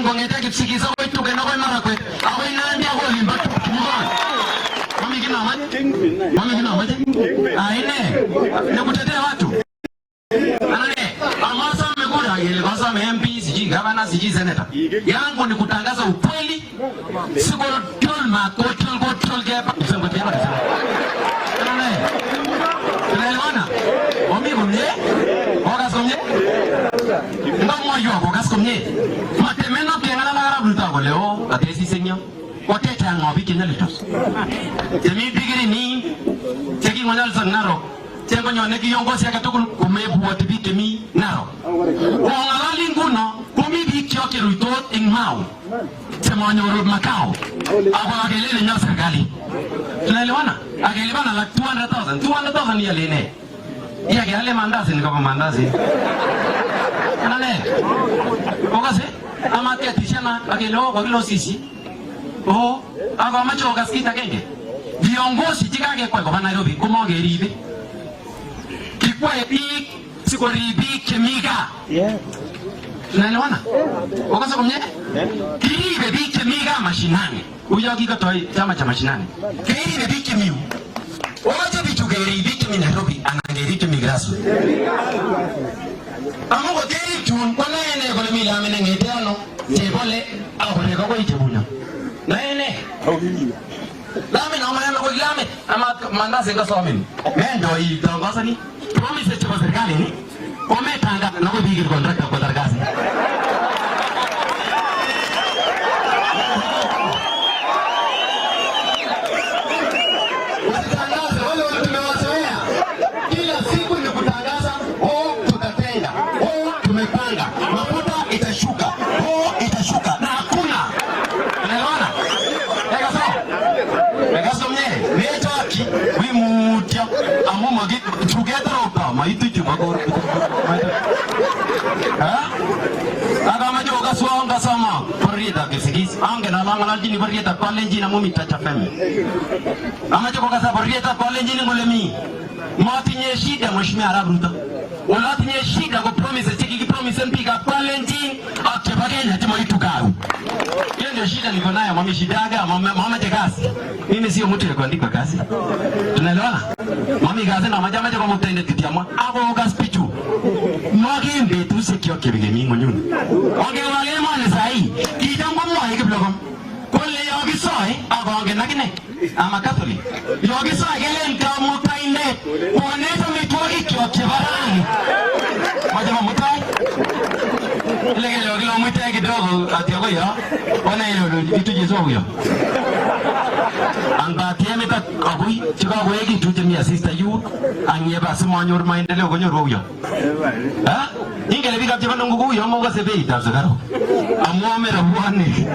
ngongeta kipsikiza kwa itu kena kwa mara kwe. Ako inandi ako limba kumon. Mami kina amaje? Aine. Nikutetea watu. Anane. Amasa amekula ile kwanza MP siji gavana siji senator. Yangu ni kutangaza ukweli. Siko tolma control gap. Sema kwa hapa. Anane. Tunaelewana? Omi kumye? Ogas kumye? Ndamo yo ogas kumye. Matemeno kengana la rabuta ko leo atesi senyo. Kote tango bikenya litos. Temi bigiri ni teki ngonyal sanaro. Tengo nyone ki yongosi akatukul kumebu watibi temi naro. Ongalali nguno kumi bikyo keruitot ing mau. Sema nyoro makao. Aba agelele nya serikali. Tunaelewana? Agelebana la 200,000 ya lene. Iya gale mandazi ni kama mandazi. Anale. Okase amatia tishana agelo bagilo sisi. Oh, aga macho gaskita kenge. Viongozi tikage kwa Nairobi kumogeribe. Kikwa epi siko ribi kemiga. Yeah. Tunaelewana? Okase kumye? Kiribe bi kemiga mashinani. Uyo kikatoi chama cha mashinani. Kiribe bi kemiu. Owacho bitu kiribe kemi Nairobi anangeri kemigrasu. Amungo kiri chun kwa ene kwa mila amene ngeteano. Tebole akole kwa itebunya. Nene. Lame na mama yangu lame ama mandazi ngasomen. Ndio hii tangaza ni promise cha serikali ni. Umetanga na kupiga contract kwa dargazi. Watangaza wale tumewazoea. Kila siku ni kutangaza, tutatenga. Tumepanga. Mafuta itashuka. Itashuka na hakuna. Unaelewana? Legaso mnye, neto aki, wimutia, amumagi, together oka, maitu chumagor. Aga majo kaswanga sama, perrieta kesigis, ange na langalan jini perrieta palenji na mumi tacha feme. Amajo kasa perrieta palenji ni ngolemi, matinye shida mheshimiwa Arabuta. Unatinye shida kwa promise, chiki promise mpika palenji, akibagenya timo itukaru. Ndio shida niko nayo mami shidaga mama tekasi. Mimi sio mtu wa kuandika kazi. Tunaelewana? Mami kazi na majama kwa mtende titiamwa. Abo gas pichu. Mwagi mbetu sekio kebigemi ngonyuni. Onge wale mane sai. Kitango mwa ikiblogo. Kole yogi soy abonge nakine. Ama Catholic. Yogi soy gele nkamu tainde. Kuonesha mitwagi kyo kibarani. Majama mutai. Lege logi lo mutai kidogo atiago ya. Ona hilo kitu jizo huyo. Anga tiame ta abui chika wegi tutemia sister you anyeba simanyor maendeleo gonyor huyo. Ha? Ingele bika chika nungu huyo mo gasebe ita zakaro. Amwame rabuani.